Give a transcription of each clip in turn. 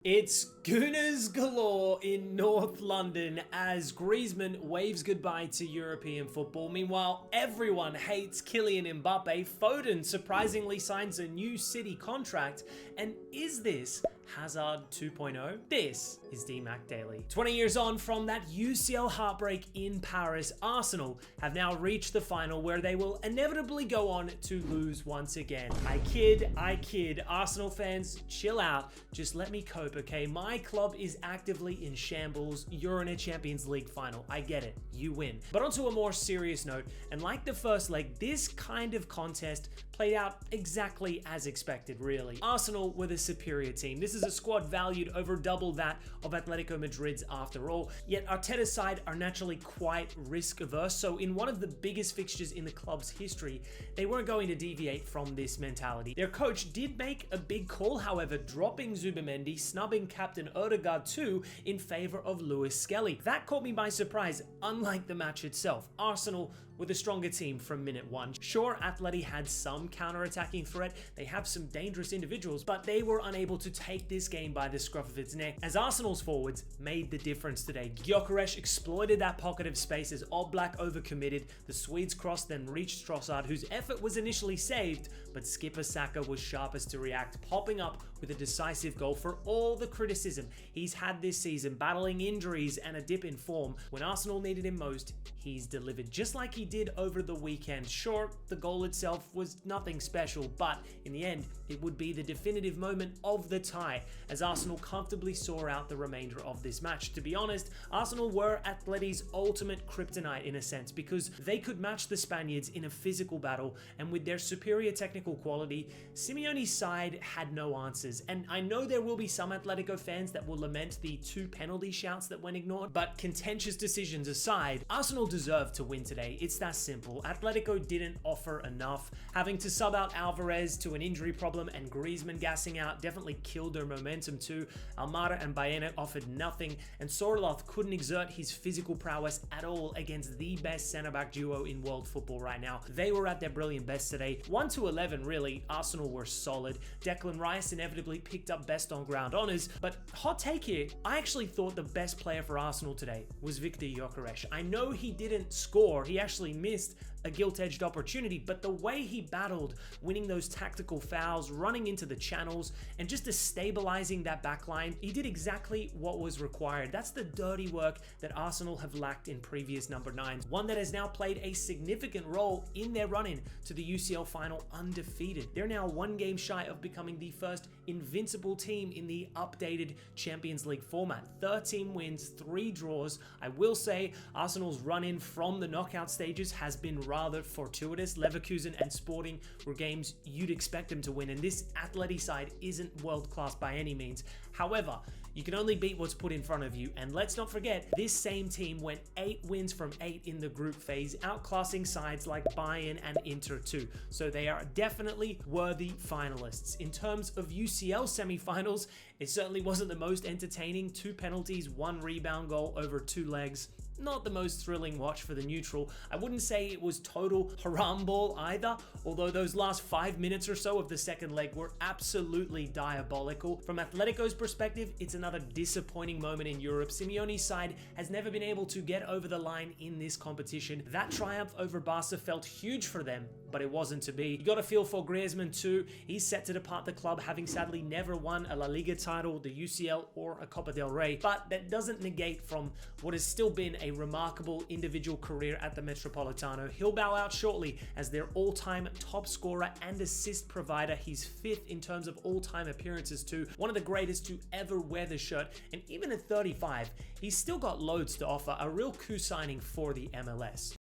It's Gooners Galore in North London as Griezmann waves goodbye to European football. Meanwhile, everyone hates Kylian MBAPPE. Foden surprisingly signs a new City contract. And is this Hazard 2.0? This is DMAC Daily. 20 years on from that UCL heartbreak in Paris, Arsenal have now reached the final where they will inevitably go on to lose once again. I kid. Arsenal fans, chill out. Just let me cope, okay? My club is actively in shambles. You're in a Champions League final. I get it. You win. But onto a more serious note, and like the first leg, this kind of contest played out exactly as expected, really. Arsenal were the superior team. This is a squad valued over double that of Atletico Madrid's after all, yet Arteta's side are naturally quite risk-averse, so in one of the biggest fixtures in the club's history, they weren't going to deviate from this mentality. Their coach did make a big call, however, dropping Zubimendi, snubbing captain Odegaard too in favor of Lewis Skelly. That caught me by surprise, unlike the match itself. Arsenal were the stronger team from minute one. Sure, Atleti had some counter-attacking threat, they have some dangerous individuals, but they were unable to take this game by the scruff of its neck, as Arsenal's forwards made the difference today. Gyökeres exploited that pocket of space as Oblak overcommitted, the Swedes cross then reached Trossard, whose effort was initially saved, but skipper Saka was sharpest to react, popping up with a decisive goal. For all the criticism he's had this season, battling injuries and a dip in form, when Arsenal needed him most, he's delivered, just like he did over the weekend. Sure, the goal itself was nothing special, but in the end, it would be the definitive moment of the tie, as Arsenal comfortably saw out the remainder of this match. To be honest, Arsenal were Atleti's ultimate kryptonite in a sense, because they could match the Spaniards in a physical battle, and with their superior technical quality, Simeone's side had no answers. And I know there will be some Atletico fans that will lament the 2 penalty shouts that went ignored, but contentious decisions aside, Arsenal deserved to win today. It's that simple. Atletico didn't offer enough. Having to sub out Alvarez to an injury problem and Griezmann gassing out definitely killed their momentum too. Almada and Baena offered nothing, and Sorloth couldn't exert his physical prowess at all against the best centre-back duo in world football right now. They were at their brilliant best today. 1-11 really, Arsenal were solid. Declan Rice inevitably picked up best on ground honours, but hot take here, I actually thought the best player for Arsenal today was Victor Gyökeres. I know he didn't score, he actually missed a gilt-edged opportunity, but the way he battled, winning those tactical fouls, running into the channels, and just stabilizing that backline, he did exactly what was required. That's the dirty work that Arsenal have lacked in previous number 9s, one that has now played a significant role in their run-in to the UCL final undefeated. They're now 1 game shy of becoming the first invincible team in the updated Champions League format. 13 wins, 3 draws. I will say Arsenal's run-in from the knockout stages has been rather fortuitous. Leverkusen and Sporting were games you'd expect them to win, and this Atleti side isn't world-class by any means. However, you can only beat what's put in front of you, and let's not forget, this same team went 8 wins from 8 in the group phase, outclassing sides like Bayern and Inter too, so they are definitely worthy finalists. In terms of UCL semi-finals, it certainly wasn't the most entertaining. 2 penalties, 1 rebound goal over 2 legs. Not the most thrilling watch for the neutral. I wouldn't say it was total haram ball either, although those last 5 minutes or so of the second leg were absolutely diabolical. From Atletico's perspective, it's another disappointing moment in Europe. Simeone's side has never been able to get over the line in this competition. That triumph over Barca felt huge for them, but it wasn't to be. You got a feel for Griezmann too. He's set to depart the club, having sadly never won a La Liga title, the UCL, or a Copa del Rey, but that doesn't negate from what has still been a remarkable individual career at the Metropolitano. He'll bow out shortly as their all-time top scorer and assist provider. He's 5th in terms of all-time appearances too, one of the greatest to ever wear the shirt, and even at 35, he's still got loads to offer. A real coup signing for the MLS.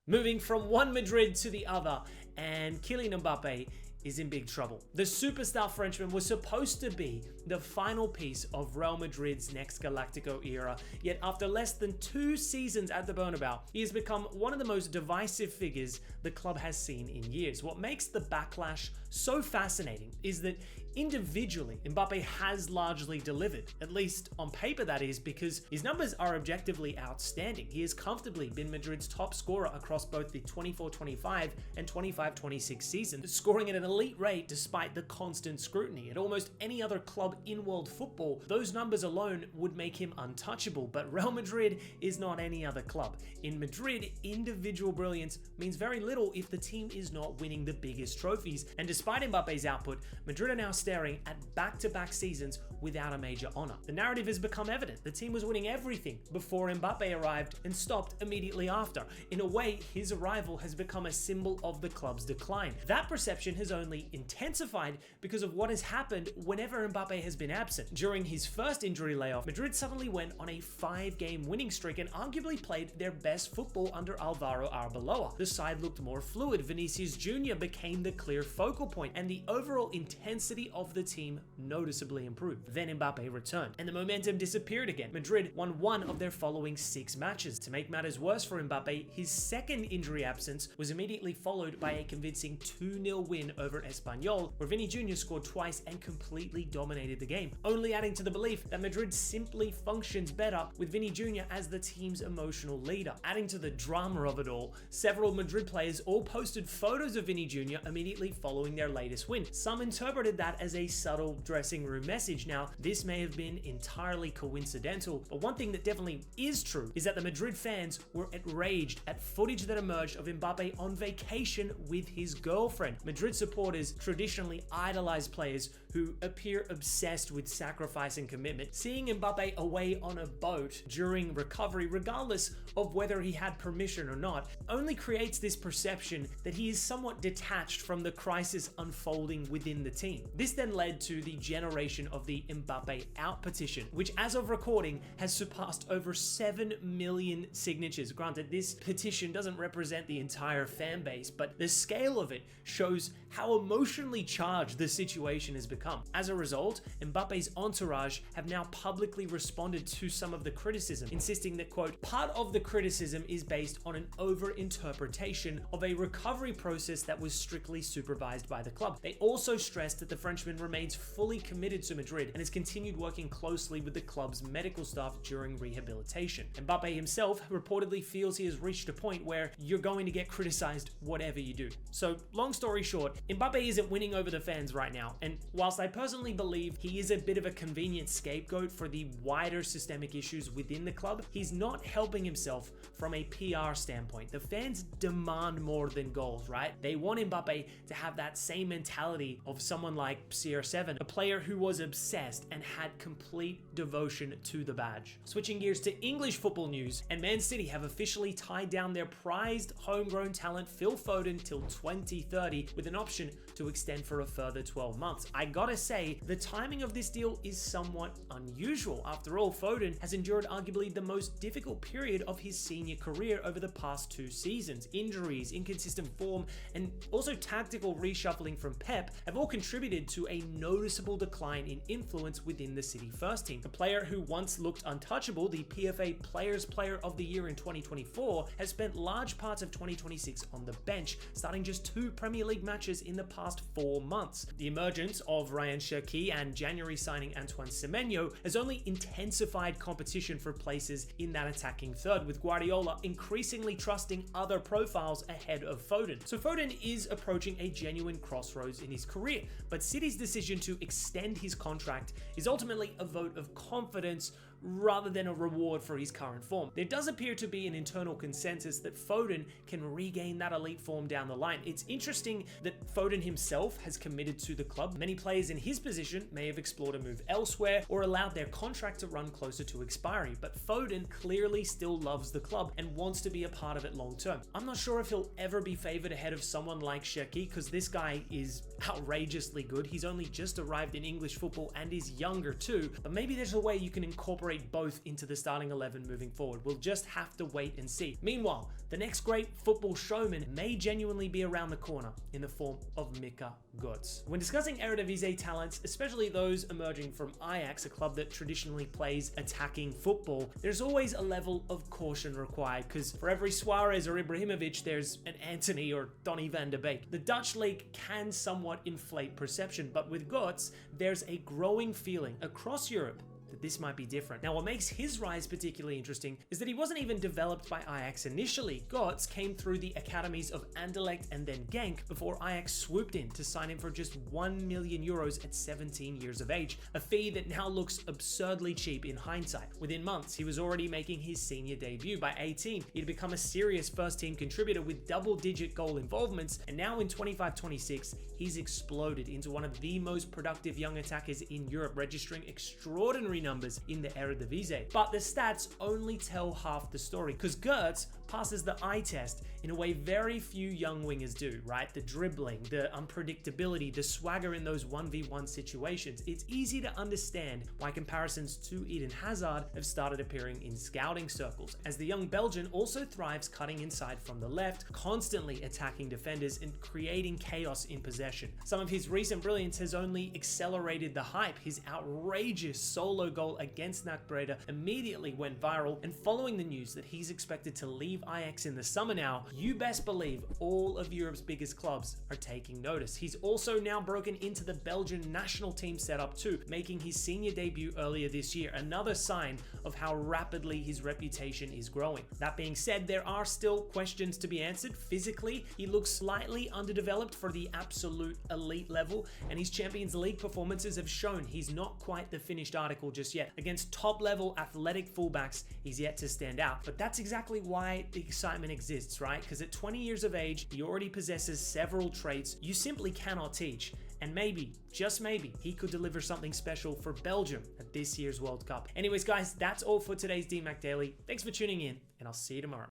Moving from one Madrid to the other, and Kylian Mbappé is in big trouble. The superstar Frenchman was supposed to be the final piece of Real Madrid's next Galactico era, yet after less than 2 seasons at the Bernabeu, he has become one of the most divisive figures the club has seen in years. What makes the backlash so fascinating is that Individually, Mbappe has largely delivered, at least on paper that is, because his numbers are objectively outstanding. He has comfortably been Madrid's top scorer across both the 24-25 and 25-26 season, scoring at an elite rate despite the constant scrutiny. At almost any other club in world football, those numbers alone would make him untouchable, but Real Madrid is not any other club. In Madrid, individual brilliance means very little if the team is not winning the biggest trophies, and despite Mbappe's output, Madrid are now staring at back-to-back seasons without a major honor. The narrative has become evident. The team was winning everything before Mbappe arrived and stopped immediately after. In a way, his arrival has become a symbol of the club's decline. That perception has only intensified because of what has happened whenever Mbappe has been absent. During his first injury layoff, Madrid suddenly went on a 5-game winning streak and arguably played their best football under Alvaro Arbeloa. The side looked more fluid, Vinicius Jr. became the clear focal point, and the overall intensity of the team noticeably improved. Then Mbappe returned, and the momentum disappeared again. Madrid won 1 of their following 6 matches. To make matters worse for Mbappe, his second injury absence was immediately followed by a convincing 2-0 win over Espanyol, where Vini Jr. scored twice and completely dominated the game, only adding to the belief that Madrid simply functions better with Vini Jr. as the team's emotional leader. Adding to the drama of it all, several Madrid players all posted photos of Vini Jr. immediately following their latest win. Some interpreted that as a subtle dressing room message. Now, this may have been entirely coincidental, but one thing that definitely is true is that the Madrid fans were outraged at footage that emerged of Mbappe on vacation with his girlfriend. Madrid supporters traditionally idolize players who appear obsessed with sacrifice and commitment. Seeing Mbappe away on a boat during recovery, regardless of whether he had permission or not, only creates this perception that he is somewhat detached from the crisis unfolding within the team. This then led to the generation of the Mbappe Out petition, which as of recording has surpassed over 7 million signatures. Granted, this petition doesn't represent the entire fan base, but the scale of it shows how emotionally charged the situation has become. As a result, Mbappe's entourage have now publicly responded to some of the criticism, insisting that, quote, part of the criticism is based on an over-interpretation of a recovery process that was strictly supervised by the club. They also stressed that the Frenchman remains fully committed to Madrid and has continued working closely with the club's medical staff during rehabilitation. Mbappe himself reportedly feels he has reached a point where you're going to get criticized whatever you do. So, long story short, Mbappe isn't winning over the fans right now, and whilst I personally believe he is a bit of a convenient scapegoat for the wider systemic issues within the club, he's not helping himself from a PR standpoint. The fans demand more than goals, right? They want Mbappe to have that same mentality of someone like CR7, a player who was obsessed and had complete devotion to the badge. Switching gears to English football news, and Man City have officially tied down their prized homegrown talent Phil Foden till 2030 with an option to extend for a further 12 months. I gotta say, the timing of this deal is somewhat unusual. After all, Foden has endured arguably the most difficult period of his senior career over the past 2 seasons. Injuries, inconsistent form, and also tactical reshuffling from Pep have all contributed to a noticeable decline in influence within the City first team. The player who once looked untouchable, the PFA Players Player of the Year in 2024, has spent large parts of 2026 on the bench, starting just 2 Premier League matches in the past 4 months. The emergence of Ryan Cherki and January signing Antoine Semenyo has only intensified competition for places in that attacking third, with Guardiola increasingly trusting other profiles ahead of Foden. So Foden is approaching a genuine crossroads in his career, but City's decision to extend his contract is ultimately a vote of confidence rather than a reward for his current form. There does appear to be an internal consensus that Foden can regain that elite form down the line. It's interesting that Foden himself has committed to the club. Many players in his position may have explored a move elsewhere or allowed their contract to run closer to expiry, but Foden clearly still loves the club and wants to be a part of it long term. I'm not sure if he'll ever be favored ahead of someone like Cherki, because this guy is outrageously good. He's only just arrived in English football and is younger too, but maybe there's a way you can incorporate both into the starting 11 moving forward. We'll just have to wait and see. Meanwhile, the next great football showman may genuinely be around the corner in the form of Mika Götze. When discussing Eredivisie talents, especially those emerging from Ajax, a club that traditionally plays attacking football, there's always a level of caution required, because for every Suarez or Ibrahimovic, there's an Antony or Donny van de Beek. The Dutch league can somewhat somewhat inflate perception, but with Götze, there's a growing feeling across Europe that this might be different. Now, what makes his rise particularly interesting is that he wasn't even developed by Ajax initially. Götze came through the academies of Anderlecht and then Genk before Ajax swooped in to sign him for just 1 million euros at 17 years of age, a fee that now looks absurdly cheap in hindsight. Within months, he was already making his senior debut. By 18, he'd become a serious first-team contributor with double-digit goal involvements, and now in 25-26, he's exploded into one of the most productive young attackers in Europe, registering extraordinary numbers in the Eredivisie. But the stats only tell half the story, because Götze passes the eye test in a way very few young wingers do, right? The dribbling, the unpredictability, the swagger in those 1v1 situations. It's easy to understand why comparisons to Eden Hazard have started appearing in scouting circles, as the young Belgian also thrives cutting inside from the left, constantly attacking defenders and creating chaos in possession. Some of his recent brilliance has only accelerated the hype. His outrageous solo goal against NAC Breda immediately went viral, and following the news that he's expected to leave Ajax in the summer now, you best believe all of Europe's biggest clubs are taking notice. He's also now broken into the Belgian national team setup too, making his senior debut earlier this year, another sign of how rapidly his reputation is growing. That being said, there are still questions to be answered. Physically, he looks slightly underdeveloped for the absolute elite level, and his Champions League performances have shown he's not quite the finished article just yet. Against top-level athletic fullbacks, he's yet to stand out, but that's exactly why the excitement exists, right? Because at 20 years of age, he already possesses several traits you simply cannot teach. And maybe, just maybe, he could deliver something special for Belgium at this year's World Cup. Anyways, guys, that's all for today's DMAC Daily. Thanks for tuning in, and I'll see you tomorrow.